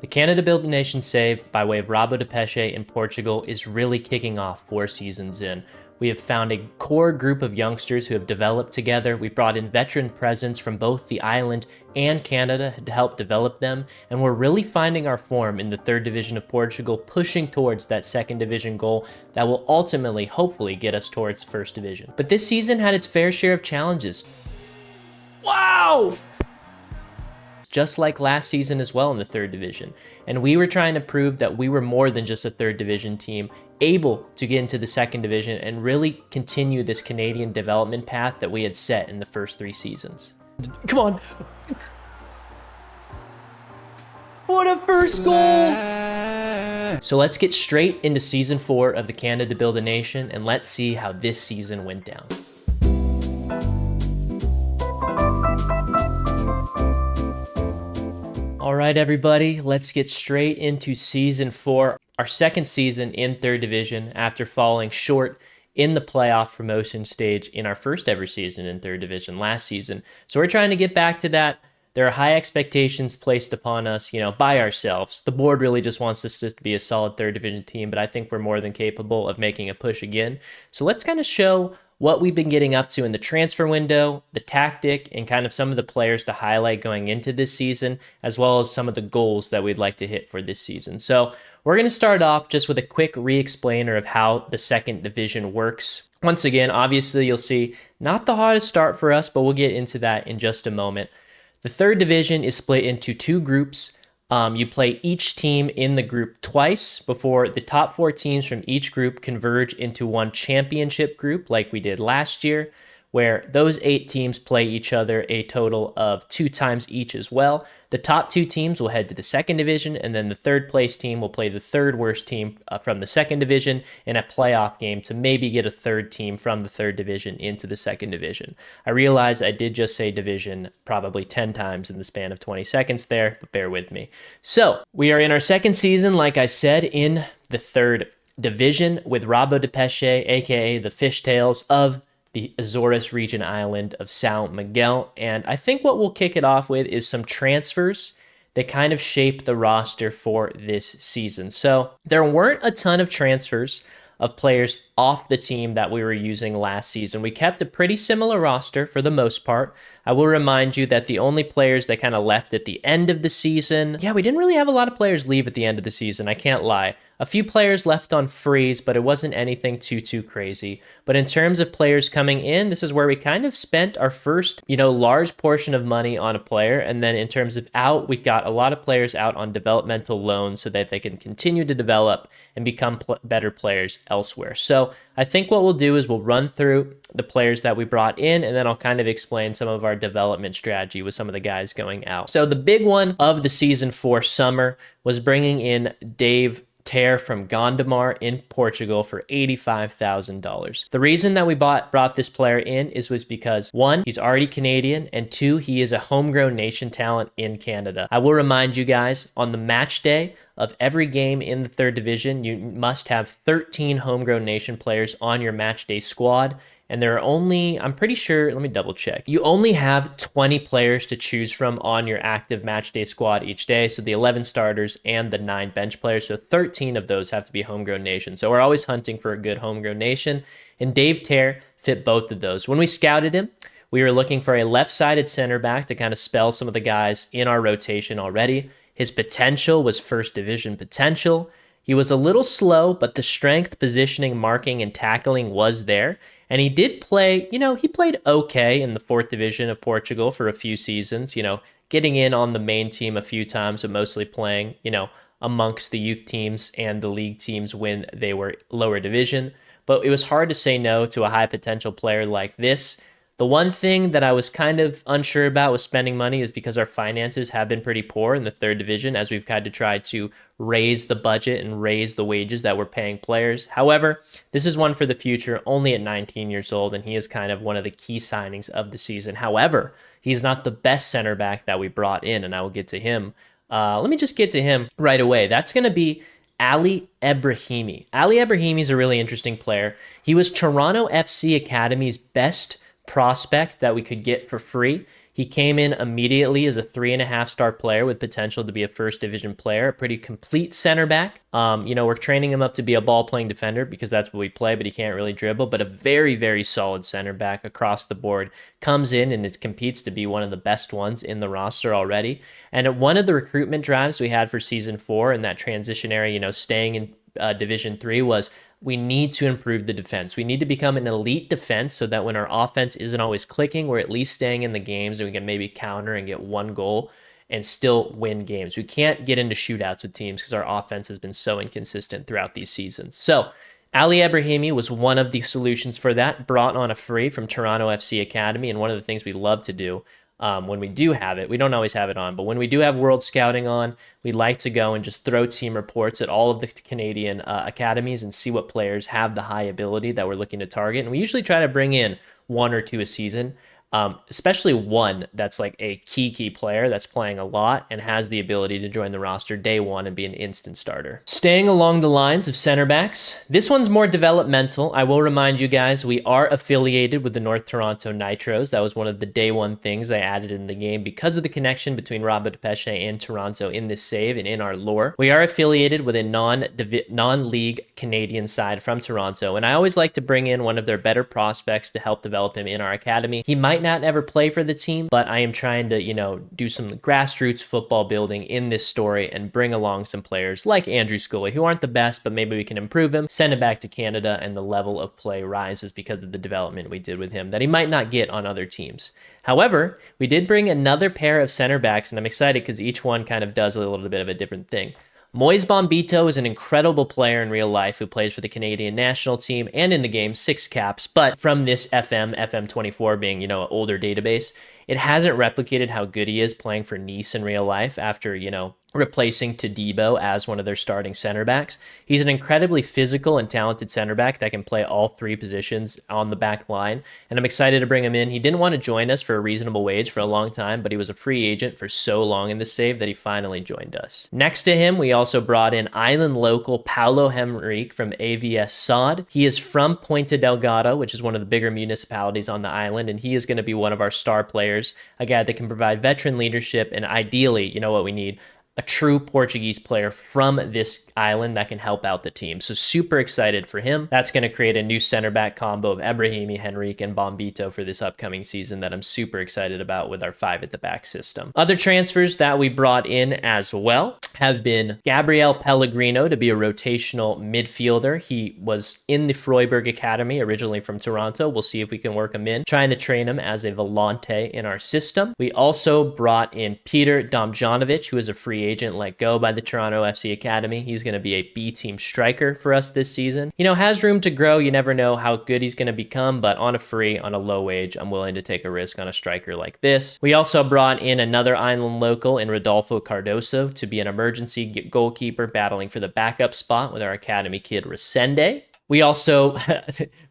The Canada Build a Nation save by way of Rabo Depeche in Portugal is really kicking off 4 seasons in. We have found a core group of youngsters who have developed together. We brought in veteran presence from both the island and Canada to help develop them, and we're really finding our form in the 3rd division of Portugal, pushing towards that 2nd division goal that will ultimately, hopefully, get us towards 1st division. But this season had its fair share of challenges. Wow! Just like last season as well in the 3rd division. And we were trying to prove that we were more than just a 3rd division team, able to get into the 2nd division and really continue this Canadian development path that we had set in the first 3 seasons. Come on. What a first goal! So let's get straight into season 4 of the Canada Build a Nation, and let's see how this season went down. All right, everybody, let's get straight into season 4, our 2nd season in 3rd division after falling short in the playoff promotion stage in our first ever season in 3rd division last season. So we're trying to get back to that. There are high expectations placed upon us, by ourselves. The board really just wants us to be a solid 3rd division team, but I think we're more than capable of making a push again. So let's kind of show what we've been getting up to in the transfer window, the tactic, and kind of some of the players to highlight going into this season, as well as some of the goals that we'd like to hit for this season. So we're going to start off just with a quick re-explainer of how the 2nd division works. Once again, obviously you'll see not the hottest start for us, but we'll get into that in just a moment. The 3rd division is split into 2 groups. You play each team in the group twice before the top 4 teams from each group converge into one championship group like we did last year, where those 8 teams play each other a total of 2 times each as well. The top 2 teams will head to the 2nd division, and then the 3rd place team will play the 3rd worst team from the 2nd division in a playoff game to maybe get a 3rd team from the 3rd division into the 2nd division. I realize I did just say division probably 10 times in the span of 20 seconds there, but bear with me. So we are in our 2nd season, like I said, in the 3rd division with Rabo Depeche, aka the Fishtails of the Azores region island of São Miguel. And I think what we'll kick it off with is some transfers that kind of shape the roster for this season. So there weren't a ton of transfers of players off the team that we were using last season. We kept a pretty similar roster for the most part. I will remind you that the only players that kind of left at the end of the season, we didn't really have a lot of players leave at the end of the season, I can't lie. A few players left on freeze, but it wasn't anything too crazy. But in terms of players coming in, this is where we kind of spent our first, large portion of money on a player. And then in terms of out, we got a lot of players out on developmental loans so that they can continue to develop and become better players elsewhere. So I think what we'll do is we'll run through the players that we brought in, and then I'll kind of explain some of our development strategy with some of the guys going out. So the big one of the season 4 summer was bringing in Dave Tear from Gondomar in Portugal for $85,000. The reason that we brought this player in was because 1, he's already Canadian, and 2, he is a homegrown nation talent in Canada. I will remind you guys, on the match day of every game in the 3rd division, you must have 13 homegrown nation players on your match day squad. And there are only, I'm pretty sure, let me double check. You only have 20 players to choose from on your active match day squad each day. So the 11 starters and the 9 bench players. So 13 of those have to be homegrown nation. So we're always hunting for a good homegrown nation. And Dave Tear fit both of those. When we scouted him, we were looking for a left-sided center back to kind of spell some of the guys in our rotation already. His potential was 1st division potential. He was a little slow, but the strength, positioning, marking, and tackling was there. And he did play, he played okay in the 4th division of Portugal for a few seasons, getting in on the main team a few times, but mostly playing, amongst the youth teams and the league teams when they were lower division. But it was hard to say no to a high potential player like this. The one thing that I was kind of unsure about with spending money is because our finances have been pretty poor in the 3rd division as we've had to try to raise the budget and raise the wages that we're paying players. However, this is one for the future, only at 19 years old, and he is kind of one of the key signings of the season. However, he's not the best center back that we brought in, and I will get to him. Let me just get to him right away. That's going to be Ali Ibrahimi. Ali Ibrahimi is a really interesting player. He was Toronto FC Academy's best prospect that we could get for free. He came in immediately as a 3.5-star player with potential to be a first division player, a pretty complete center back. We're training him up to be a ball playing defender because that's what we play, but he can't really dribble. But a very, very solid center back across the board. Comes in and it competes to be one of the best ones in the roster already. And at one of the recruitment drives we had for season 4 in that transition area, staying in Division 3 was we need to improve the defense. We need to become an elite defense so that when our offense isn't always clicking, we're at least staying in the games and we can maybe counter and get one goal and still win games. We can't get into shootouts with teams because our offense has been so inconsistent throughout these seasons. So Ali Ibrahimi was one of the solutions for that, brought on a free from Toronto FC Academy. And one of the things we love to do when we do have it, we don't always have it on, but when we do have World Scouting on, we like to go and just throw team reports at all of the Canadian academies and see what players have the high ability that we're looking to target. And we usually try to bring in 1 or 2 a season. Especially one that's like a key player that's playing a lot and has the ability to join the roster day one and be an instant starter. Staying along the lines of center backs, this one's more developmental. I will remind you guys, we are affiliated with the North Toronto Nitros. That was one of the day one things I added in the game because of the connection between Robert Depeche and Toronto in this save and in our lore. We are affiliated with a non-league Canadian side from Toronto, and I always like to bring in one of their better prospects to help develop him in our academy. He might not ever play for the team, but I am trying to, do some grassroots football building in this story and bring along some players like Andrew Scully, who aren't the best, but maybe we can improve him, send him back to Canada, and the level of play rises because of the development we did with him that he might not get on other teams. However, we did bring another pair of center backs, and I'm excited because each one kind of does a little bit of a different thing. Moise Bombito is an incredible player in real life who plays for the Canadian national team and in the game, 6 caps. But from this FM24 being, an older database, it hasn't replicated how good he is playing for Nice in real life after, replacing Todibo as one of their starting center backs. He's an incredibly physical and talented center back that can play all 3 positions on the back line, and I'm excited to bring him in. He didn't want to join us for a reasonable wage for a long time, but he was a free agent for so long in this save that he finally joined us. Next to him, we also brought in island local Paulo Henrique from AVS SOD. He is from Ponta Delgado, which is one of the bigger municipalities on the island, and he is going to be one of our star players, a guy that can provide veteran leadership, and ideally, what we need? A true Portuguese player from this island that can help out the team. So super excited for him. That's going to create a new center back combo of Ibrahimi, Henrique, and Bombito for this upcoming season that I'm super excited about with our 5 at the back system. Other transfers that we brought in as well have been Gabriel Pellegrino to be a rotational midfielder. He was in the Freiburg Academy, originally from Toronto. We'll see if we can work him in, trying to train him as a volante in our system. We also brought in Peter Domjanovic, who is a free agent let go by the Toronto FC Academy. He's going to be a B-team striker for us this season. Has room to grow. You never know how good he's going to become, but on a low wage, I'm willing to take a risk on a striker like this. We also brought in another island local in Rodolfo Cardoso to be an emergency goalkeeper battling for the backup spot with our academy kid Resende. We also,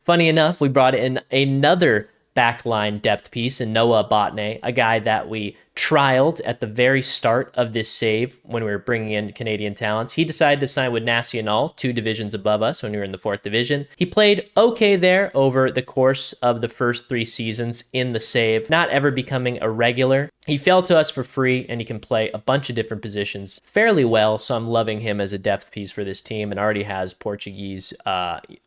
funny enough, we brought in another backline depth piece in Noah Botnay, a guy that we trialed at the very start of this save when we were bringing in Canadian talents. He decided to sign with Nacional, 2 divisions above us when we were in the 4th division. He played okay there over the course of the first 3 seasons in the save, not ever becoming a regular. He fell to us for free, and he can play a bunch of different positions fairly well, so I'm loving him as a depth piece for this team, and already has Portuguese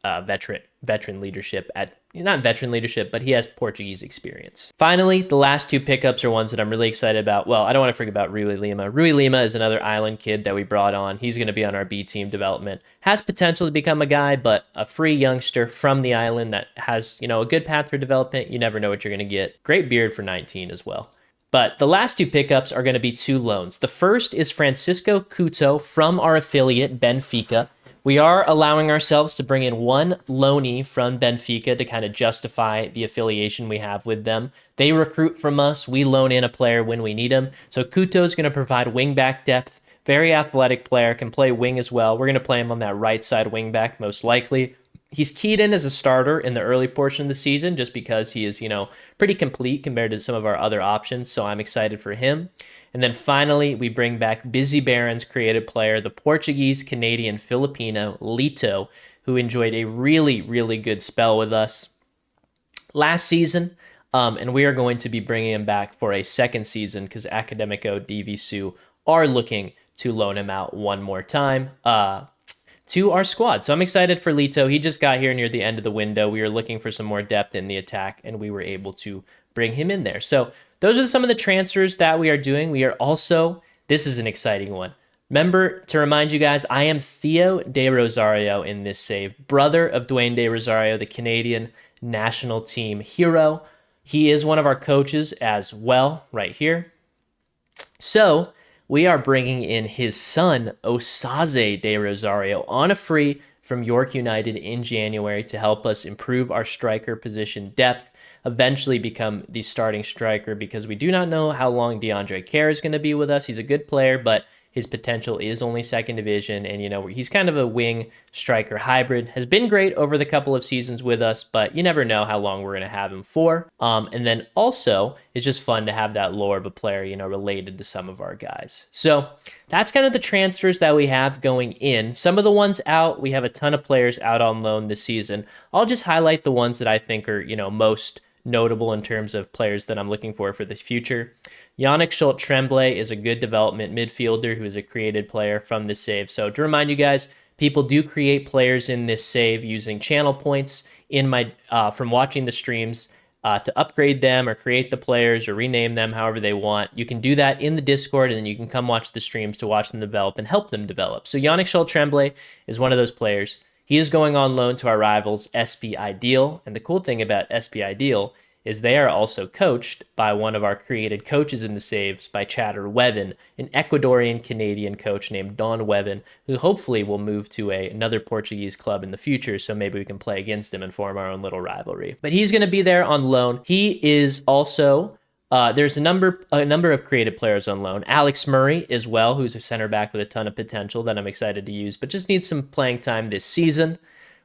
veteran leadership not veteran leadership, but he has Portuguese experience. Finally, the last 2 pickups are ones that I'm really excited about. Well, I don't want to forget about Rui Lima. Rui Lima is another island kid that we brought on. He's going to be on our B team development. Has potential to become a guy, but a free youngster from the island that has, a good path for development. You never know what you're going to get. Great beard for 19 as well. But the last 2 pickups are going to be 2 loans. The first is Francisco Couto from our affiliate, Benfica. We are allowing ourselves to bring in 1 loanee from Benfica to kind of justify the affiliation we have with them. They recruit from us. We loan in a player when we need him. So Couto is going to provide wing-back depth. Very athletic player, can play wing as well. We're going to play him on that right side wing-back most likely. He's keyed in as a starter in the early portion of the season just because he is, pretty complete compared to some of our other options. So I'm excited for him. And then finally, we bring back Busy Barons creative player, the Portuguese-Canadian Filipino Lito, who enjoyed a really, really good spell with us last season. And we are going to be bringing him back for a second season because Academico DVSU are looking to loan him out one more time to our squad. So I'm excited for Lito. He just got here near the end of the window. We were looking for some more depth in the attack, and we were able to bring him in there. So those are some of the transfers that we are doing. We are also, this is an exciting one. Remember to remind you guys, I am Theo De Rosario in this save, brother of Dwayne De Rosario, the Canadian national team hero. He is one of our coaches as well, right here. So we are bringing in his son, Osaze De Rosario, on a free from York United in January to help us improve our striker position depth, eventually become the starting striker, because we do not know how long DeAndre Kerr is going to be with us. He's a good player, but his potential is only second division, and he's kind of a wing striker hybrid. Has been great over the couple of seasons with us, but you never know how long we're going to have him for. And then also, it's just fun to have that lore of a player, related to some of our guys. So that's kind of the transfers that we have going in. Some of the ones out, we have a ton of players out on loan this season. I'll just highlight the ones that I think are, most notable in terms of players that I'm looking for the future. Yannick Schultz-Tremblay is a good development midfielder who is a created player from this save. So to remind you guys, people do create players in this save using channel points in my from watching the streams to upgrade them or create the players or rename them however they want. You can do that in the Discord, and then you can come watch the streams to watch them develop and help them develop. So Yannick Schultz-Tremblay is one of those players. He is going on loan to our rivals, SPI Dill. And the cool thing about SPI Dill is they are also coached by one of our created coaches in the saves, by Chatter Wevin, an Ecuadorian-Canadian coach named Don Wevin, who hopefully will move to another Portuguese club in the future, so maybe we can play against him and form our own little rivalry. But he's going to be there on loan. He is also... there's a number of creative players on loan. Alex Murray as well, who's a center back with a ton of potential that I'm excited to use, but just needs some playing time this season.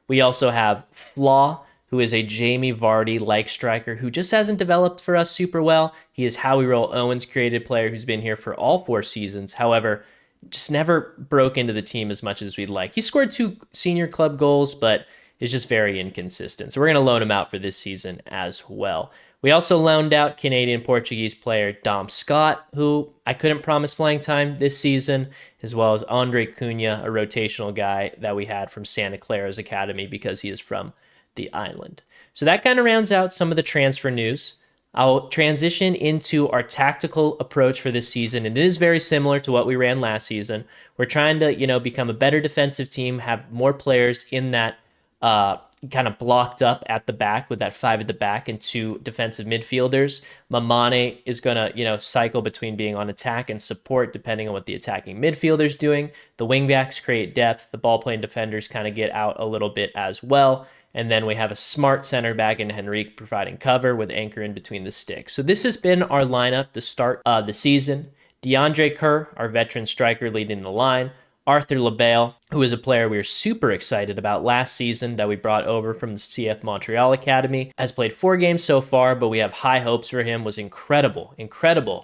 We also have Flaw, who is a Jamie Vardy-like striker who just hasn't developed for us super well. He is Howie Roll Owens' created player who's been here for all 4 seasons. However, just never broke into the team as much as we'd like. He scored 2 senior club goals, but is just very inconsistent. So we're going to loan him out for this season as well. We also loaned out Canadian-Portuguese player Dom Scott, who I couldn't promise playing time this season, as well as Andre Cunha, a rotational guy that we had from Santa Clara's academy because he is from the island. So that kind of rounds out some of the transfer news. I'll transition into our tactical approach for this season. It is very similar to what we ran last season. We're trying to, become a better defensive team, have more players in that kind of blocked up at the back with that 5 at the back and 2 defensive midfielders. Mamane is going to, cycle between being on attack and support depending on what the attacking midfielder's doing. The wingbacks create depth. The ball-playing defenders kind of get out a little bit as well. And then we have a smart center back in Henrique providing cover with Anchor in between the sticks. So this has been our lineup to start the season. DeAndre Kerr, our veteran striker, leading the line. Arthur LaBelle, who is a player we were super excited about last season that we brought over from the CF Montreal Academy, has played 4 games so far, but we have high hopes for him, was incredible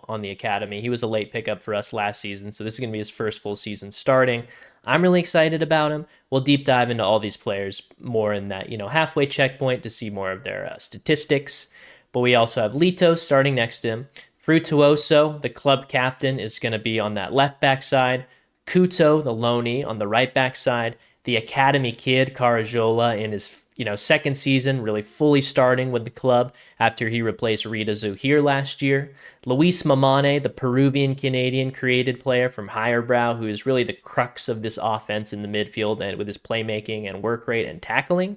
on the academy. He was a late pickup for us last season, so this is going to be his first full season starting. I'm really excited about him. We'll deep dive into all these players more in that, halfway checkpoint to see more of their statistics. But we also have Lito starting next to him. Frutuoso, the club captain, is going to be on that left back side. Kuto, the loanee, on the right back side. The academy kid, Carajola, in his second season, really fully starting with the club after he replaced Rita Zuhir last year. Luis Mamane, the Peruvian-Canadian created player from Higher Brow, who is really the crux of this offense in the midfield and with his playmaking and work rate and tackling.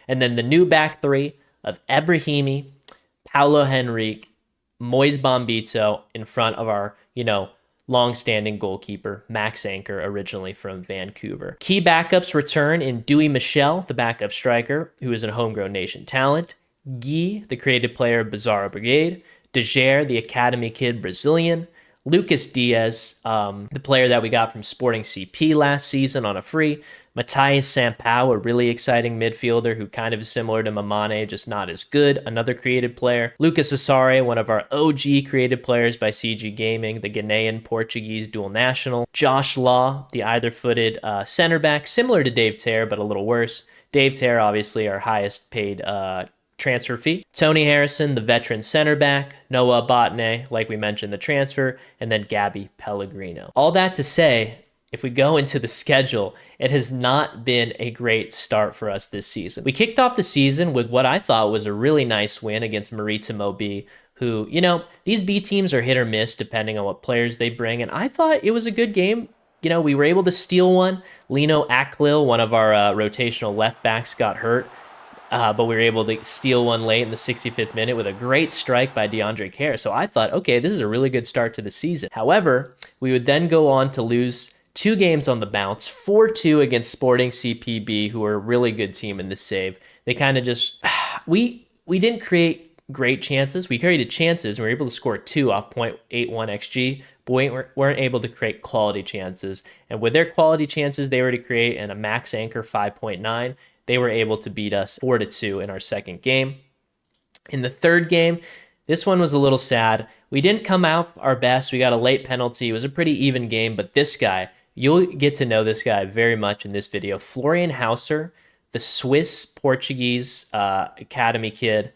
And then the new back 3 of Ebrahimi, Paulo Henrique, Moise Bombito in front of our, long-standing goalkeeper, Max Anchor, originally from Vancouver. Key backups return in Dewey Michel, the backup striker, who is a homegrown nation talent. Guy, the creative player of Bizarro Brigade. Dejer, the academy kid Brazilian. Lucas Diaz, the player that we got from Sporting CP last season on a free. Matthias Sampao, a really exciting midfielder who kind of is similar to Mamane, just not as good. Another creative player. Lucas Asare, one of our OG creative players by CG Gaming, the Ghanaian-Portuguese dual national. Josh Law, the either-footed center back, similar to Dave Terr, but a little worse. Dave Terr, obviously, our highest paid transfer fee. Tony Harrison, the veteran center back. Noah Botnay, like we mentioned, the transfer. And then Gabby Pellegrino. All that to say, if we go into the schedule, it has not been a great start for us this season. We kicked off the season with what I thought was a really nice win against Maritimo B, who, these B teams are hit or miss depending on what players they bring. And I thought it was a good game. We were able to steal one. Lino Aklil, one of our rotational left backs, got hurt. But we were able to steal one late in the 65th minute with a great strike by DeAndre Kerr. So I thought, okay, this is a really good start to the season. However, we would then go on to lose 2 games on the bounce, 4-2 against Sporting CPB, who are a really good team in this save. They kind of just, we didn't create great chances. We created chances and we were able to score 2 off 0.81 XG, but we weren't able to create quality chances. And with their quality chances they were to create and a max anchor 5.9, they were able to beat us 4-2 in our second game. In the third game, this one was a little sad. We didn't come out our best. We got a late penalty. It was a pretty even game, but this guy, you'll get to know this guy very much in this video. Florian Hauser, the Swiss-Portuguese academy kid,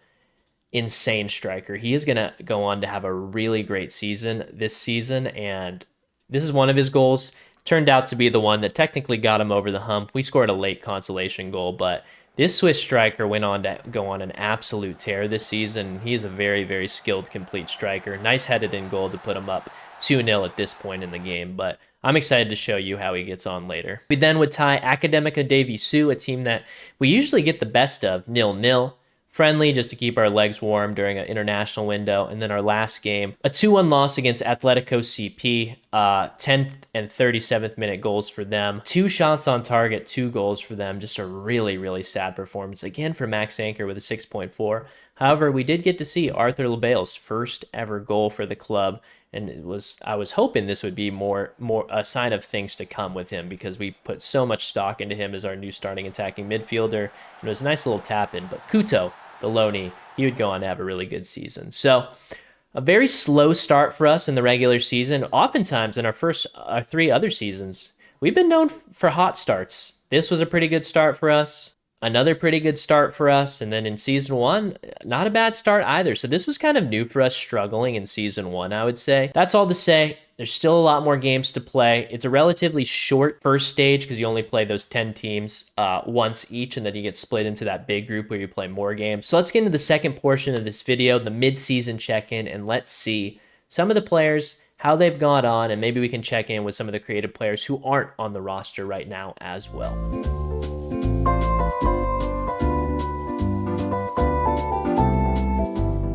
insane striker. He is going to go on to have a really great season this season, and this is one of his goals. Turned out to be the one that technically got him over the hump. We scored a late consolation goal, but this Swiss striker went on to go on an absolute tear this season. He is a very, very skilled, complete striker. Nice headed in goal to put him up 2-0 at this point in the game, but I'm excited to show you how he gets on later. We then would tie Academica de Visu, a team that we usually get the best of, 0-0. Friendly, just to keep our legs warm during an international window. And then our last game, a 2-1 loss against Atletico CP, 10th and 37th minute goals for them. 2 shots on target, 2 goals for them. Just a really, really sad performance. Again for Max Anchor with a 6.4. However, we did get to see Arthur LaBelle's first ever goal for the club. And I was hoping this would be more a sign of things to come with him, because we put so much stock into him as our new starting attacking midfielder. And it was a nice little tap in. But Kuto, the loanee, he would go on to have a really good season. So a very slow start for us in the regular season. Oftentimes in our 3 other seasons, we've been known for hot starts. This was a pretty good start for us. Another pretty good start for us. And then in season 1, not a bad start either. So this was kind of new for us, struggling in season 1, I would say. That's all to say. There's still a lot more games to play. It's a relatively short first stage because you only play those 10 teams once each, and then you get split into that big group where you play more games. So let's get into the second portion of this video, the mid-season check-in, and let's see some of the players, how they've gone on, and maybe we can check in with some of the creative players who aren't on the roster right now as well.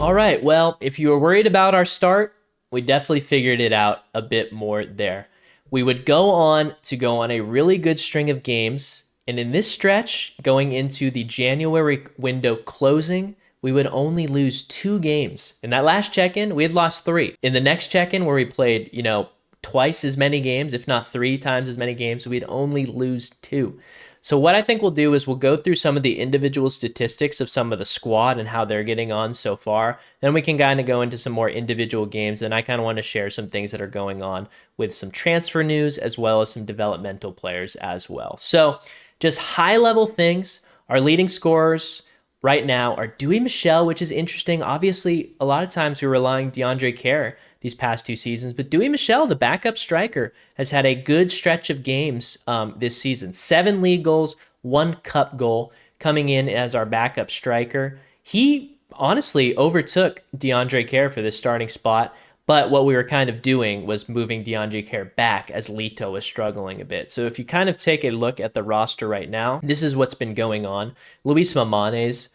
All right, well, if you were worried about our start, we definitely figured it out a bit more there. We would go on a really good string of games, and in this stretch, going into the January window closing, we would only lose 2 games. In that last check-in, we had lost 3. In the next check-in, where we played, twice as many games, if not 3 times as many games, we'd only lose 2. So what I think we'll do is we'll go through some of the individual statistics of some of the squad and how they're getting on so far. Then we can kind of go into some more individual games, and I kind of want to share some things that are going on with some transfer news as well as some developmental players as well. So just high-level things. Our leading scorers right now are Dewey Michel, which is interesting. Obviously, a lot of times we're relying DeAndre Kerr these past 2 seasons, but Dewey Michel, the backup striker, has had a good stretch of games this season. 7 league goals, 1 cup goal, coming in as our backup striker. He honestly overtook DeAndre Kerr for this starting spot, but what we were kind of doing was moving DeAndre Kerr back as Lito was struggling a bit. So if you kind of take a look at the roster right now, this is what's been going on. Luis Mamanes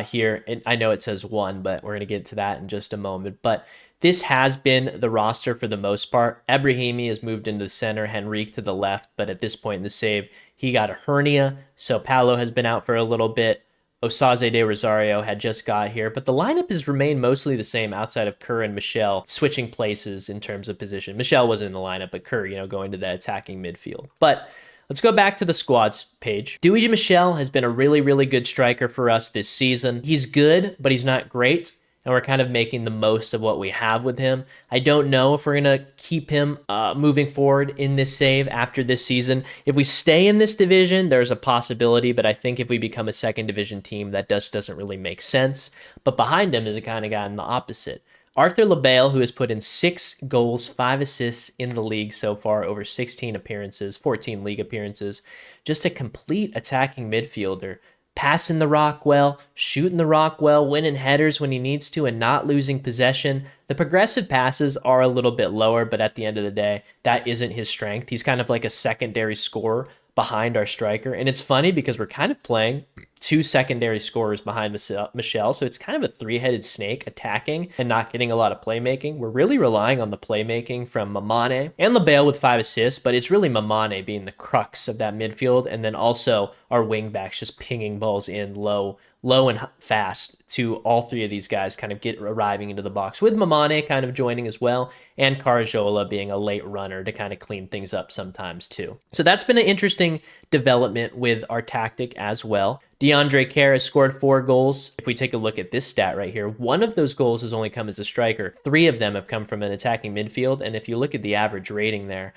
here, and I know it says 1, but we're going to get to that in just a moment. But this has been the roster for the most part. Ebrahimi has moved into the center, Henrique to the left, but at this point in the save, he got a hernia, so Paulo has been out for a little bit. Osaze de Rosario had just got here, but the lineup has remained mostly the same outside of Kerr and Michel switching places in terms of position. Michel wasn't in the lineup, but Kerr, going to the attacking midfield. But let's go back to the squads page. Dewey Michel has been a really, really good striker for us this season. He's good, but he's not great. and we're kind of making the most of what we have with him. I don't know if we're going to keep him moving forward in this save after this season. If we stay in this division, there's a possibility, but I think if we become a second division team, that just doesn't really make sense. But behind him is a kind of guy in the opposite. Arthur LaBelle, who has put in 6 goals, 5 assists in the league so far, over 16 appearances, 14 league appearances. Just a complete attacking midfielder. Passing the rock well, shooting the rock well, winning headers when he needs to, and not losing possession. The progressive passes are a little bit lower, but at the end of the day, that isn't his strength. He's kind of like a secondary scorer behind our striker. And it's funny because we're kind of playing 2 secondary scorers behind Michel. So it's kind of a 3-headed snake, attacking and not getting a lot of playmaking. We're really relying on the playmaking from Mamane and LaBelle with 5 assists, but it's really Mamane being the crux of that midfield. And then also our wingbacks just pinging balls in low and fast to all 3 of these guys kind of arriving into the box, with Mamane kind of joining as well, and Carajola being a late runner to kind of clean things up sometimes too. So that's been an interesting development with our tactic as well. DeAndre Kerr has scored 4 goals. If we take a look at this stat right here, 1 of those goals has only come as a striker. 3 of them have come from an attacking midfield. And if you look at the average rating there,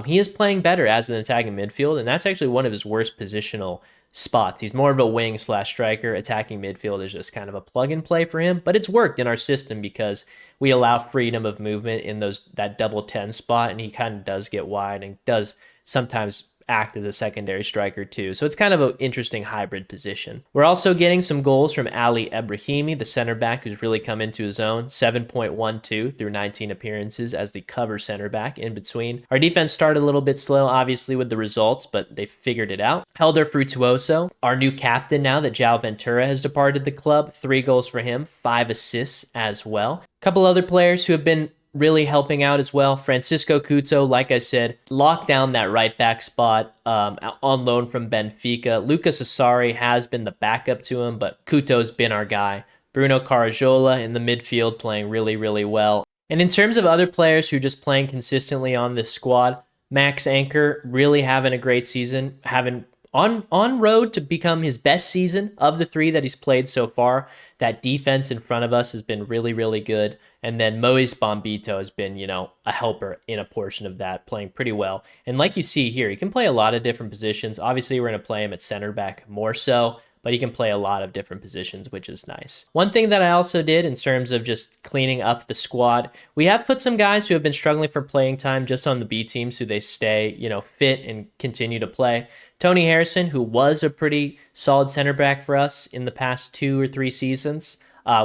he is playing better as an attacking midfield, and that's actually one of his worst positional spots. He's more of a wing/striker. Attacking midfield is just kind of a plug and play for him, but it's worked in our system because we allow freedom of movement in that double 10 spot, and he kind of does get wide and does sometimes act as a secondary striker too. So it's kind of an interesting hybrid position. We're also getting some goals from Ali Ebrahimi, the center back who's really come into his own, 7.12 through 19 appearances as the cover center back in between. Our defense started a little bit slow, obviously, with the results, but they figured it out. Helder Frutuoso, our new captain now that João Ventura has departed the club, 3 goals for him, 5 assists as well. A couple other players who have been really helping out as well. Francisco Couto, like I said, locked down that right back spot on loan from Benfica. Lucas Asari has been the backup to him, but Couto's been our guy. Bruno Carajola in the midfield playing really, really well. And in terms of other players who are just playing consistently on this squad, Max Anchor really having a great season, having on road to become his best season of the 3 that he's played so far. That defense in front of us has been really, really good. And then Moise Bombito has been, a helper in a portion of that, playing pretty well. And like you see here, he can play a lot of different positions. Obviously, we're going to play him at center back more so, but he can play a lot of different positions, which is nice. One thing that I also did in terms of just cleaning up the squad, we have put some guys who have been struggling for playing time just on the B team so they stay, fit and continue to play. Tony Harrison, who was a pretty solid center back for us in the past 2 or 3 seasons,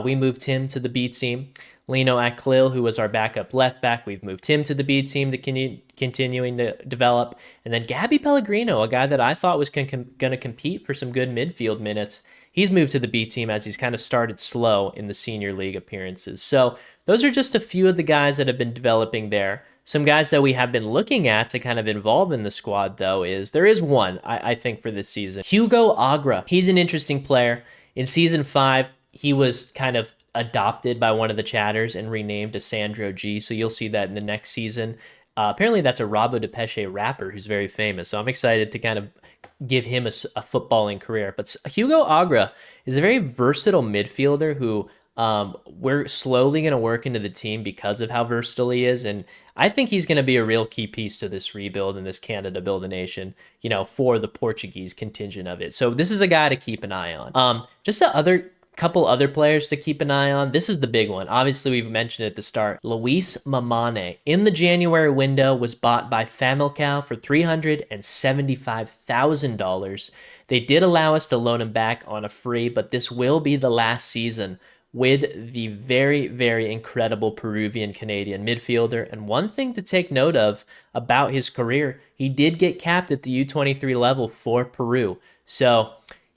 we moved him to the B team. Lino Aklil, who was our backup left back, we've moved him to the B team to continuing to develop. And then Gabby Pellegrino, a guy that I thought was going to compete for some good midfield minutes, he's moved to the B team as he's kind of started slow in the senior league appearances. So those are just a few of the guys that have been developing there. Some guys that we have been looking at to kind of involve in the squad, though, there is one, I think, for this season. Hugo Agra. He's an interesting player. In Season 5, he was kind of adopted by one of the chatters and renamed to Sandro G, so you'll see that in the next season. Apparently, that's a Rabo de Peche rapper who's very famous, so I'm excited to kind of give him a footballing career. But Hugo Agra is a very versatile midfielder who we're slowly going to work into the team because of how versatile he is, and I think he's going to be a real key piece to this rebuild and this Canada Build a Nation, for the Portuguese contingent of it. So this is a guy to keep an eye on. Just couple other players to keep an eye on. This is the big one. Obviously, we've mentioned at the start. Luis Mamane, in the January window, was bought by Familcao for $375,000. They did allow us to loan him back on a free, but this will be the last season with the very, very incredible Peruvian-Canadian midfielder. And one thing to take note of about his career, he did get capped at the U23 level for Peru. So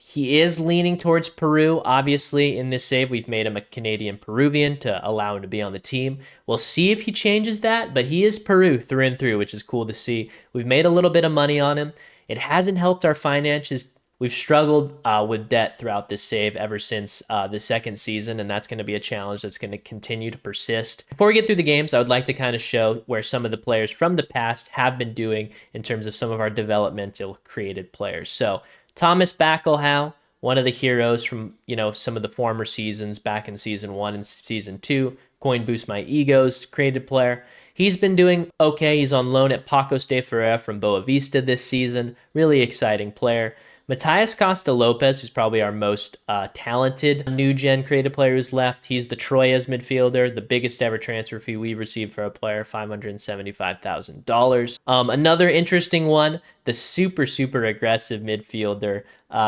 he is leaning towards Peru. Obviously, in this save, we've made him a Canadian-Peruvian to allow him to be on the team. We'll see if he changes that, but he is Peru through and through, which is cool to see. We've made a little bit of money on him. It hasn't helped our finances. We've struggled with debt throughout this save ever since the second season, and that's going to be a challenge that's going to continue to persist. Before we get through the games, I would like to kind of show where some of the players from the past have been doing in terms of some of our developmental created players. So Thomas Backelhow, one of the heroes from, some of the former seasons back in season 1 and season 2. Coin Boost My Egos, created player. He's been doing okay. He's on loan at Pacos de Ferreira from Boa Vista this season. Really exciting player. Matias Costa Lopez, who's probably our most talented new gen creative player who's left. He's the Troyes midfielder, the biggest ever transfer fee we've received for a player, $575,000. Another interesting one, the super aggressive midfielder,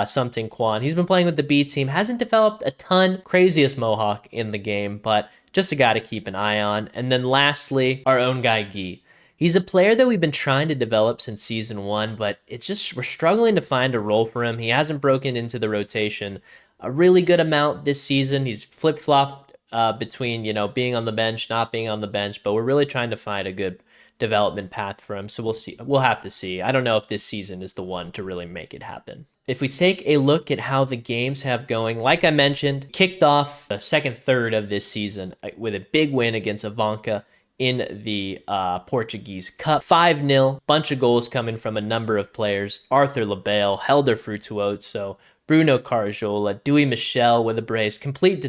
Something Kwan. He's been playing with the B team, hasn't developed a ton. Craziest Mohawk in the game, but just a guy to keep an eye on. And then lastly, our own guy, Guy. He's a player that we've been trying to develop since season 1, but we're struggling to find a role for him. He hasn't broken into the rotation a really good amount this season. He's flip-flopped between, being on the bench, not being on the bench, but we're really trying to find a good development path for him. So we'll see. We'll have to see. I don't know if this season is the one to really make it happen. If we take a look at how the games have going, like I mentioned, kicked off the second third of this season with a big win against Avanca in the Portuguese Cup. 5-0, bunch of goals coming from a number of players. Arthur Labelle, Helder Frutuoso, Bruno Carajola, Dewey Michel with a brace. Complete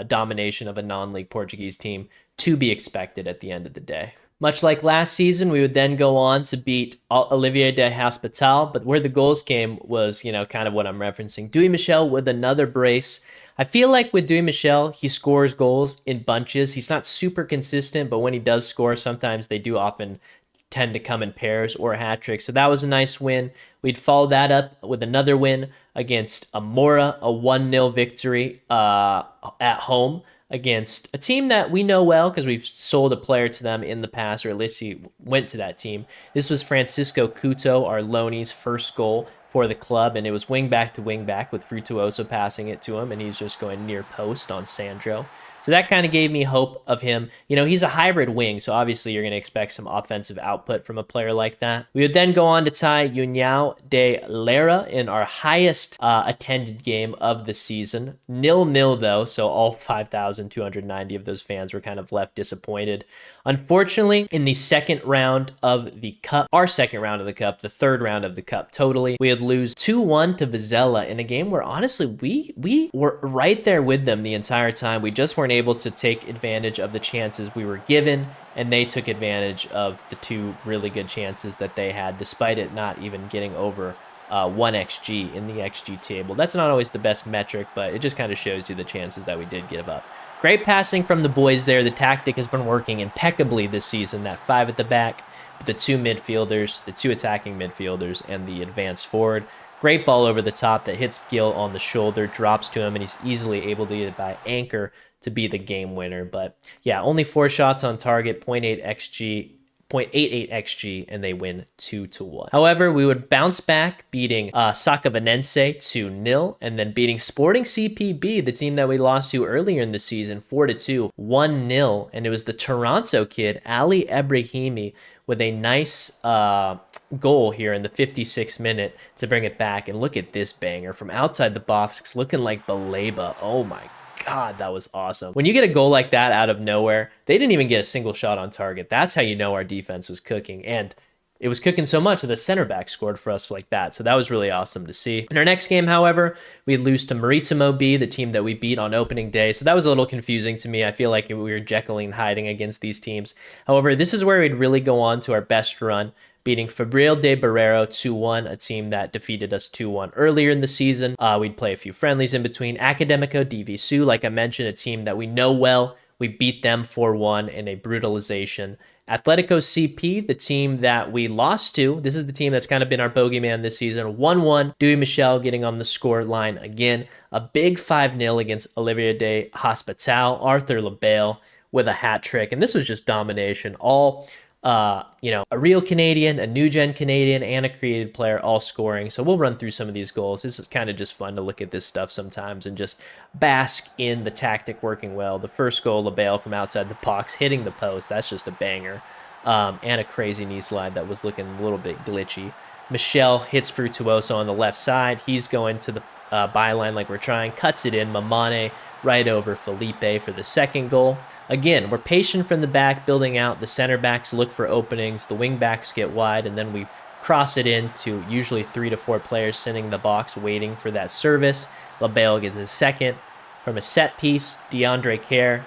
domination of a non-league Portuguese team, to be expected at the end of the day. Much like last season, we would then go on to beat Olivier de Hospital, but where the goals came was, kind of what I'm referencing. Dewey Michel with another brace. I feel like with Dewey Michel, he scores goals in bunches. He's not super consistent, but when he does score, sometimes they do often tend to come in pairs or a hat trick. So that was a nice win. We'd follow that up with another win against Amora, a 1-0 victory at home against a team that we know well because we've sold a player to them in the past, or at least he went to that team. This was Francisco Couto, our loanee's first goal for the club, and it was wing back to wing back with Frutuoso passing it to him, and he's just going near post on Sandro. So that kind of gave me hope of him. He's a hybrid wing, so obviously you're going to expect some offensive output from a player like that. We would then go on to tie União de Lera in our highest attended game of the season. 0-0 though, so all 5,290 of those fans were kind of left disappointed. Unfortunately, in the second round of the cup, our second round of the cup, the third round of the cup totally, we had lose 2-1 to Vizela in a game where honestly we were right there with them the entire time. We just weren't able to take advantage of the chances we were given, and they took advantage of the two really good chances that they had, despite it not even getting over 1 XG in the XG table. That's not always the best metric, but it just kind of shows you the chances that we did give up. Great passing from the boys there. The tactic has been working impeccably this season. That 5 at the back, the 2 midfielders, the 2 attacking midfielders, and the advanced forward. Great ball over the top that hits Gill on the shoulder, drops to him, and he's easily able to get it by anchor to be the game winner. But yeah, only 4 shots on target, 0.88 XG, and they win 2-1. However, we would bounce back, beating Sacavenense 2-0, and then beating Sporting CPB, the team that we lost to earlier in the season, 4-2, 1-0, and it was the Toronto kid, Ali Ebrahimi, with a nice goal here in the 56th minute to bring it back. And look at this banger from outside the box, looking like Baleba. Oh my God, that was awesome. When you get a goal like that out of nowhere, they didn't even get a single shot on target. That's how you know our defense was cooking. And it was cooking so much that the center back scored for us like that. So that was really awesome to see. In our next game, however, we lose to Maritimo B, the team that we beat on opening day. So that was a little confusing to me. I feel like we were Jekyll and hiding against these teams. However, this is where we'd really go on to our best run, beating Fabril de Barrero 2-1, a team that defeated us 2-1 earlier in the season. We'd play a few friendlies in between. Academico de Visu, like I mentioned, a team that we know well. We beat them 4-1 in a brutalization. Atletico CP, the team that we lost to. This is the team that's kind of been our bogeyman this season. 1-1. Dewey Michel getting on the score line again. A big 5-0 against Olivier de Hospital. Arthur Labelle with a hat trick. And this was just domination. All a real Canadian, a new gen Canadian, and a created player all scoring. So we'll run through some of these goals. This is kind of just fun to look at this stuff sometimes and just bask in the tactic working well. The first goal, LaBelle from outside the box, hitting the post. That's just a banger. And a crazy knee slide that was looking a little bit glitchy. Michel hits Frutuoso on the left side. He's going to the byline like we're trying. Cuts it in. Mamane right over Felipe for the second goal. Again, we're patient from the back, building out. The center backs look for openings. The wing backs get wide, and then we cross it into usually 3 to 4 players sitting in the box waiting for that service. LaBelle gets his second. From a set piece, DeAndre Kerr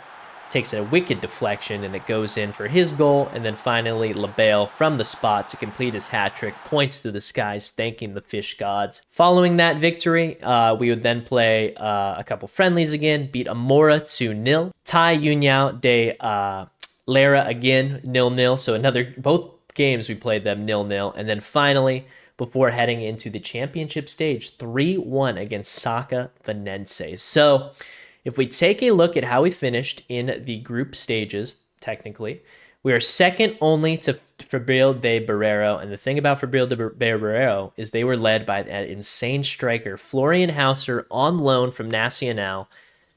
takes a wicked deflection and it goes in for his goal. And then finally, LaBelle from the spot to complete his hat trick points to the skies, thanking the fish gods. Following that victory, we would then play a couple friendlies again, beat Amora 2-0. Thai Uniao de Lara again 0-0. So both games we played them 0-0. And then finally, before heading into the championship stage, 3-1 against Saka Venense. So if we take a look at how we finished in the group stages, technically, we are second only to Fabril de Barrero. And the thing about Fabril de Barrero is they were led by an insane striker, Florian Hauser, on loan from Nacional.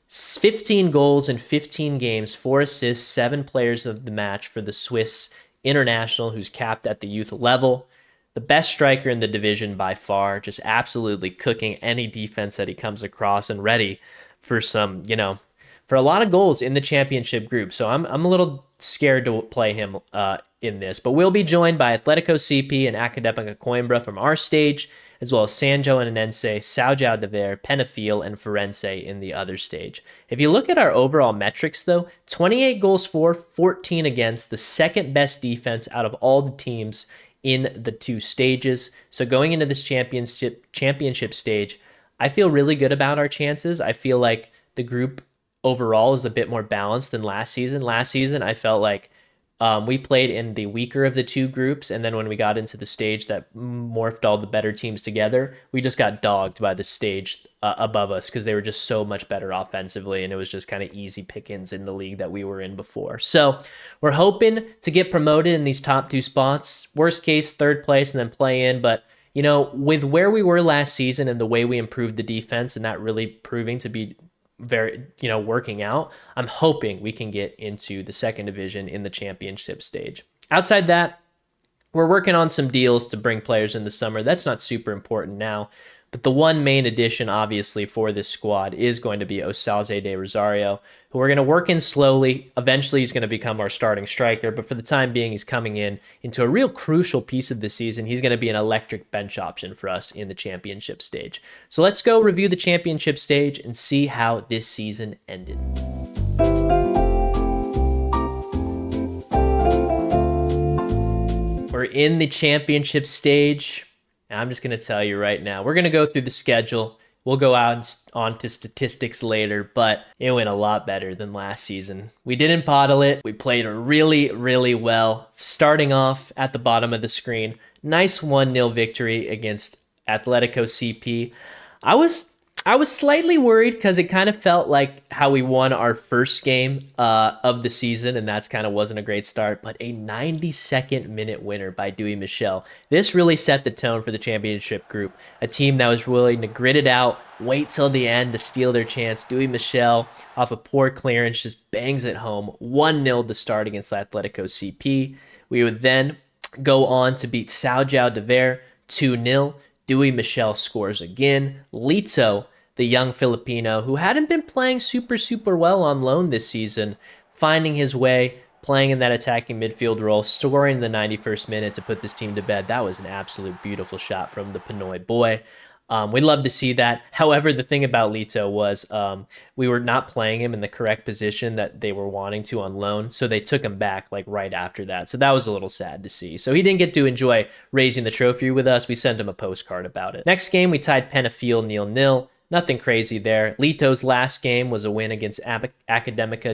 15 goals in 15 games, 4 assists, 7 players of the match for the Swiss international who's capped at the youth level. The best striker in the division by far, just absolutely cooking any defense that he comes across and ready for some, for a lot of goals in the championship group. So I'm a little scared to play him in this, but we'll be joined by Atletico CP and Academica Coimbra from our stage, as well as San Joanense, São João de Ver, Penafiel, and Firenze in the other stage. If you look at our overall metrics, though, 28 goals for, 14 against, the second best defense out of all the teams in the 2 stages. So going into this championship stage, I feel really good about our chances. I feel like the group overall is a bit more balanced than last season. Last season, I felt like we played in the weaker of the 2 groups, and then when we got into the stage that morphed all the better teams together, we just got dogged by the stage above us because they were just so much better offensively, and it was just kind of easy pickings in the league that we were in before. So we're hoping to get promoted in these top 2 spots. Worst case, 3rd place and then play in, but with where we were last season and the way we improved the defense and that really proving to be very, working out, I'm hoping we can get into the 2nd division in the championship stage. Outside that, we're working on some deals to bring players in the summer. That's not super important now, but the one main addition, obviously, for this squad is going to be Osalze de Rosario, who we're going to work in slowly. Eventually, he's going to become our starting striker, but for the time being, he's coming into a real crucial piece of the season. He's going to be an electric bench option for us in the championship stage. So let's go review the championship stage and see how this season ended. We're in the championship stage. And I'm just going to tell you right now, we're going to go through the schedule. We'll go out on to statistics later, but it went a lot better than last season. We didn't bottle it. We played really, really well. Starting off at the bottom of the screen, nice 1-0 victory against Atletico CP. I was slightly worried because it kind of felt like how we won our first game of the season, and that's kind of wasn't a great start, but a 92nd minute winner by Dewey Michel. This really set the tone for the championship group, a team that was willing to grit it out, wait till the end to steal their chance. Dewey Michel, off a poor clearance, just bangs it home, 1-0 to start against Atletico CP. We would then go on to beat São João de Ver 2-0. Dewey Michel scores again. Lito, the young Filipino who hadn't been playing super well on loan this season, finding his way, playing in that attacking midfield role, scoring in the 91st minute to put this team to bed. That was an absolute beautiful shot from the Pinoy boy. We love to see that. However, the thing about Lito was we were not playing him in the correct position that they were wanting to on loan, so they took him back right after that. So that was a little sad to see. So he didn't get to enjoy raising the trophy with us. We sent him a postcard about it. Next game, we tied Penafiel 0-0. Nothing crazy there. Lito's last game was a win against Academica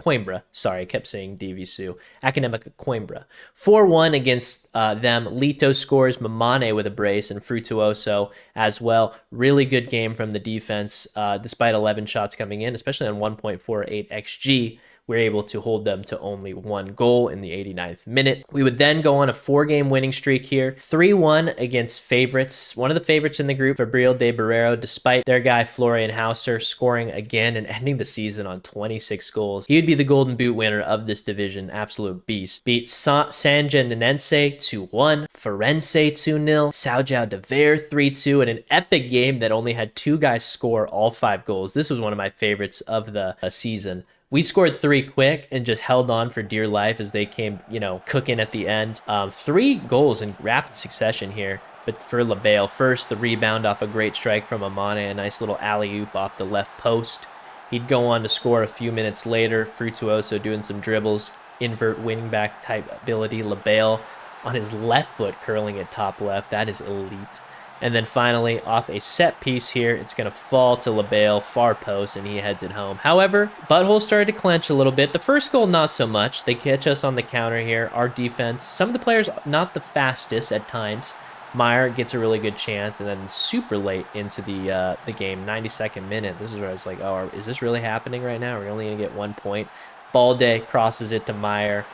Coimbra. Sorry, I kept saying Divisu. Academica Coimbra. 4-1 against them. Lito scores Mamane with a brace and Frutuoso as well. Really good game from the defense, despite 11 shots coming in, especially on 1.48 XG. We're able to hold them to only 1 goal in the 89th minute. We would then go on a 4-game winning streak here. 3-1 against favorites. One of the favorites in the group, Fabril de Barrero, despite their guy Florian Hauser scoring again and ending the season on 26 goals. He would be the Golden Boot winner of this division. Absolute beast. Beat San Joanense 2-1. Firenze 2-0. São João de Ver 3-2. And an epic game that only had 2 guys score all 5 goals. This was one of my favorites of the season. We scored 3 quick and just held on for dear life as they came, cooking at the end. 3 goals in rapid succession here. But for LaBelle, first the rebound off a great strike from Amane, a nice little alley-oop off the left post. He'd go on to score a few minutes later. Frutuoso doing some dribbles, invert wingback type ability. LaBelle on his left foot curling it top left. That is elite. And then finally, off a set piece here, it's going to fall to LaBelle, far post, and he heads it home. However, Butthole started to clench a little bit. The first goal, not so much. They catch us on the counter here. Our defense, some of the players not the fastest at times. Meyer gets a really good chance, and then super late into the game, 92nd minute. This is where I was like, oh, is this really happening right now? We're only going to get 1 point. Balde crosses it to Meyer.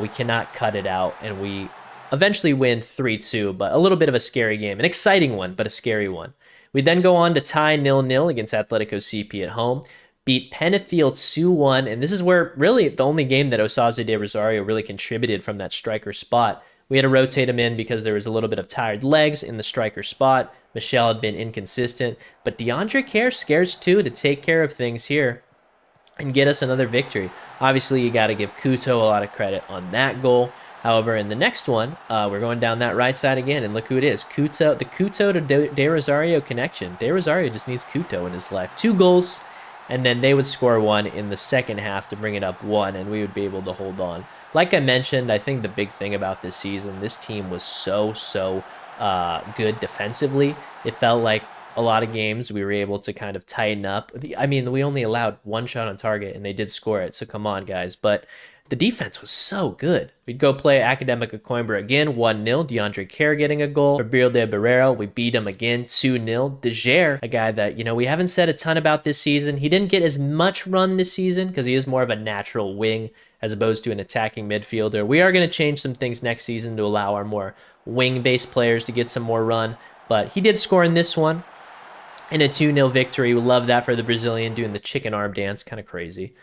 We cannot cut it out, and we eventually win 3-2, but a little bit of a scary game. An exciting one, but a scary one. We then go on to tie 0-0 against Atletico CP at home, beat Penafiel 2-1, and this is where really the only game that Osaze de Rosario really contributed from that striker spot. We had to rotate him in because there was a little bit of tired legs in the striker spot. Michel had been inconsistent, but DeAndre Kerr scares too to take care of things here and get us another victory. Obviously, you got to give Couto a lot of credit on that goal. However, in the next one, we're going down that right side again, and look who it is. Couto, the Couto to De Rosario connection. De Rosario just needs Couto in his life. 2 goals, and then they would score 1 in the second half to bring it up 1, and we would be able to hold on. Like I mentioned, I think the big thing about this season, this team was so good defensively. It felt like a lot of games we were able to kind of tighten up. I mean, we only allowed 1 shot on target, and they did score it, so come on, guys. But the defense was so good. We'd go play Academic of Coimbra again, 1-0. DeAndre Kerr getting a goal. Fabril de Barrero, we beat him again, 2-0. De Gea, a guy that, we haven't said a ton about this season. He didn't get as much run this season because he is more of a natural wing as opposed to an attacking midfielder. We are going to change some things next season to allow our more wing-based players to get some more run, but he did score in this one in a 2-0 victory. We love that for the Brazilian doing the chicken arm dance, kind of crazy.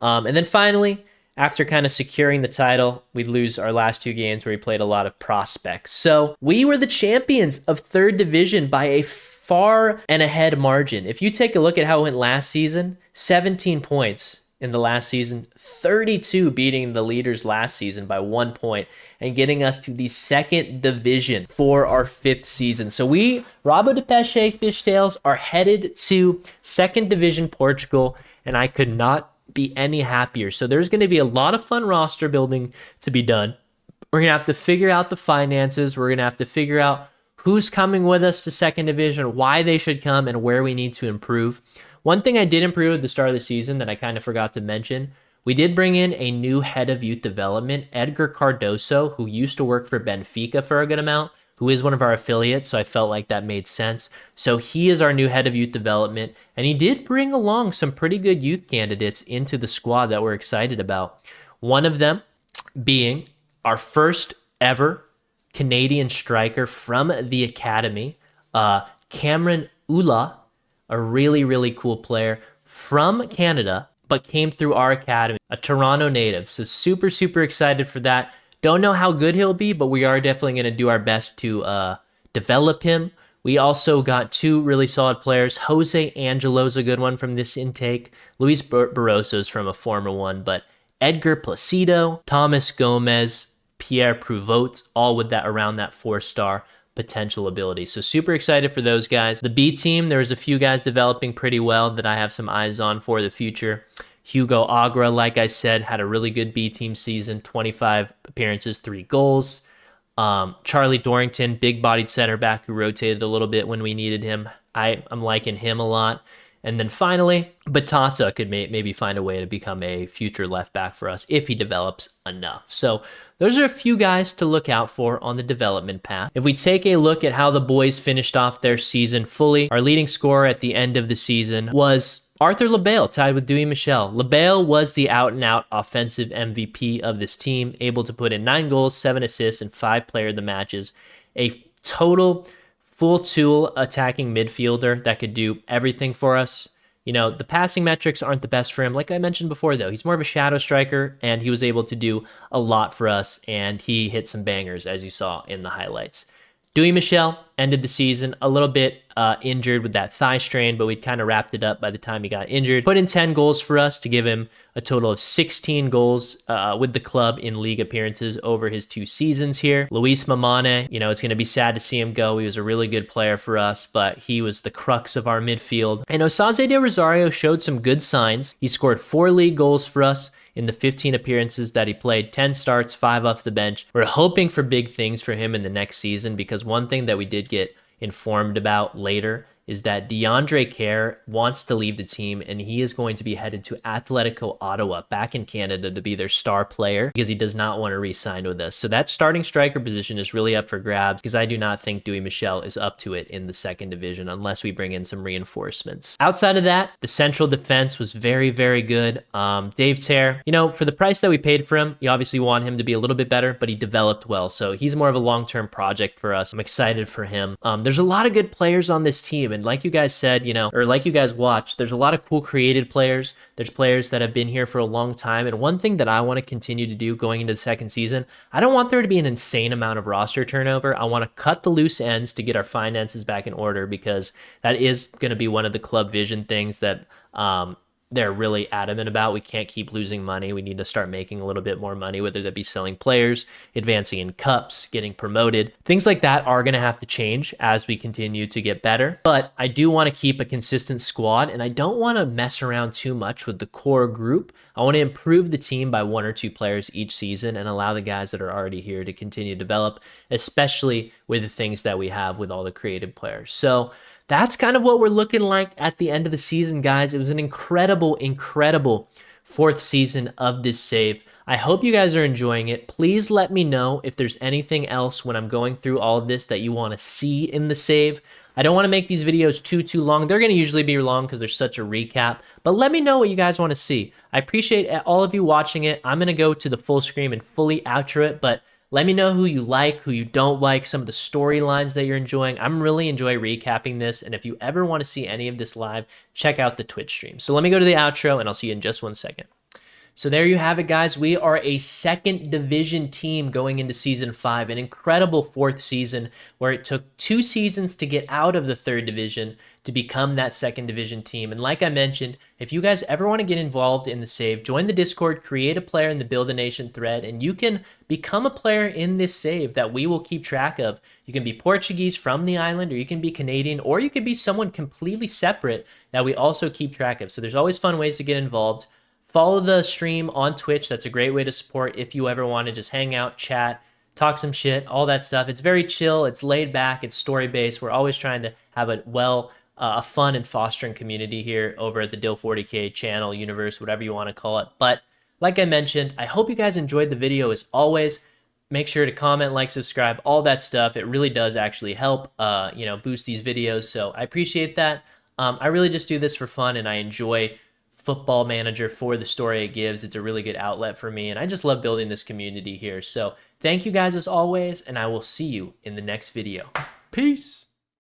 And then finally, after kind of securing the title, we'd lose our last 2 games where we played a lot of prospects. So we were the champions of 3rd division by a far and ahead margin. If you take a look at how it went last season, 17 points in the last season, 32 beating the leaders last season by 1 point and getting us to the 2nd division for our 5th season. So we, Rabo de Peixe Fishtails, are headed to 2nd division Portugal, and I could not be any happier. So there's going to be a lot of fun roster building to be done. We're going to have to figure out the finances. We're going to have to figure out who's coming with us to 2nd division, why they should come, and where we need to improve. One thing I did improve at the start of the season that I kind of forgot to mention, we did bring in a new head of youth development, Edgar Cardoso, who used to work for Benfica for a good amount, who is one of our affiliates, so I felt like that made sense. So he is our new head of youth development, and he did bring along some pretty good youth candidates into the squad that we're excited about. One of them being our first ever Canadian striker from the academy, Cameron Ula, a really, really cool player from Canada, but came through our academy, a Toronto native. So super, super excited for that. Don't know how good he'll be, but we are definitely going to do our best to develop him. We also got 2 really solid players. Jose Angelo's a good one from this intake. Luis Barroso's from a former one, but Edgar Placido, Thomas Gomez, Pierre Prouvost, all with that around that 4-star potential ability. So super excited for those guys. The B team, there's a few guys developing pretty well that I have some eyes on for the future. Hugo Agra, like I said, had a really good B team season, 25 appearances, 3 goals. Charlie Dorrington, big-bodied center back who rotated a little bit when we needed him. I'm liking him a lot. And then finally, Batata could maybe find a way to become a future left back for us if he develops enough. So those are a few guys to look out for on the development path. If we take a look at how the boys finished off their season fully, our leading scorer at the end of the season was Arthur LaBelle, tied with Dewey Michel. LaBelle was the out-and-out offensive MVP of this team, able to put in 9 goals, 7 assists, and 5 player of the matches. A total full tool attacking midfielder that could do everything for us. The passing metrics aren't the best for him. Like I mentioned before, though, he's more of a shadow striker, and he was able to do a lot for us, and he hit some bangers, as you saw in the highlights. Dewey Michel ended the season a little bit injured with that thigh strain, but we'd kind of wrapped it up by the time he got injured. Put in 10 goals for us to give him a total of 16 goals with the club in league appearances over his 2 seasons here. Luis Mamane, you know, it's going to be sad to see him go. He was a really good player for us, but he was the crux of our midfield. And Osaze de Rosario showed some good signs. He scored 4 league goals for us in the 15 appearances that he played, 10 starts, 5 off the bench. We're hoping for big things for him in the next season, because one thing that we did get informed about later is that DeAndre Kerr wants to leave the team, and he is going to be headed to Atletico Ottawa back in Canada to be their star player, because he does not want to re-sign with us. So that starting striker position is really up for grabs, because I do not think Dewey Michel is up to it in the 2nd division unless we bring in some reinforcements. Outside of that, the central defense was very, very good. Dave Terr, you know, for the price that we paid for him, you obviously want him to be a little bit better, but he developed well. So he's more of a long-term project for us. I'm excited for him. There's a lot of good players on this team, and like you guys said, you know, or like you guys watched, there's a lot of cool created players. There's players that have been here for a long time. And one thing that I want to continue to do going into the 2nd season, I don't want there to be an insane amount of roster turnover. I want to cut the loose ends to get our finances back in order, because that is going to be one of the club vision things that they're really adamant about. We can't keep losing money. We need to start making a little bit more money, whether that be selling players, advancing in cups, getting promoted. Things like that are going to have to change as we continue to get better. But I do want to keep a consistent squad, and I don't want to mess around too much with the core group. I want to improve the team by 1 or 2 players each season and allow the guys that are already here to continue to develop, especially with the things that we have with all the creative players. So that's kind of what we're looking like at the end of the season, guys. It was an incredible, incredible 4th season of this save. I hope you guys are enjoying it. Please let me know if there's anything else when I'm going through all of this that you want to see in the save. I don't want to make these videos too long. They're going to usually be long because there's such a recap. But let me know what you guys want to see. I appreciate all of you watching it. I'm going to go to the full screen and fully outro it, but let me know who you like, who you don't like, some of the storylines that you're enjoying. I'm really enjoying recapping this, and if you ever want to see any of this live, check out the Twitch stream. So let me go to the outro, and I'll see you in just 1 second. So there you have it, guys. We are a 2nd division team going into season 5, an incredible 4th season where it took 2 seasons to get out of the 3rd division to become that 2nd division team. And like I mentioned, if you guys ever want to get involved in the save, join the Discord, create a player in the Build a Nation thread, and you can become a player in this save that we will keep track of. You can be Portuguese from the island, or you can be Canadian, or you could be someone completely separate that we also keep track of. So there's always fun ways to get involved. Follow the stream on Twitch. That's a great way to support if you ever want to just hang out, chat, talk some shit, all that stuff. It's very chill. It's laid back. It's story-based. We're always trying to have a fun and fostering community here over at the Dill 40K channel, universe, whatever you want to call it. But like I mentioned, I hope you guys enjoyed the video as always. Make sure to comment, like, subscribe, all that stuff. It really does actually help, boost these videos. So I appreciate that. I really just do this for fun, and I enjoy Football Manager for the story it gives. It's a really good outlet for me, and I just love building this community here. So thank you guys as always, and I will see you in the next video. Peace.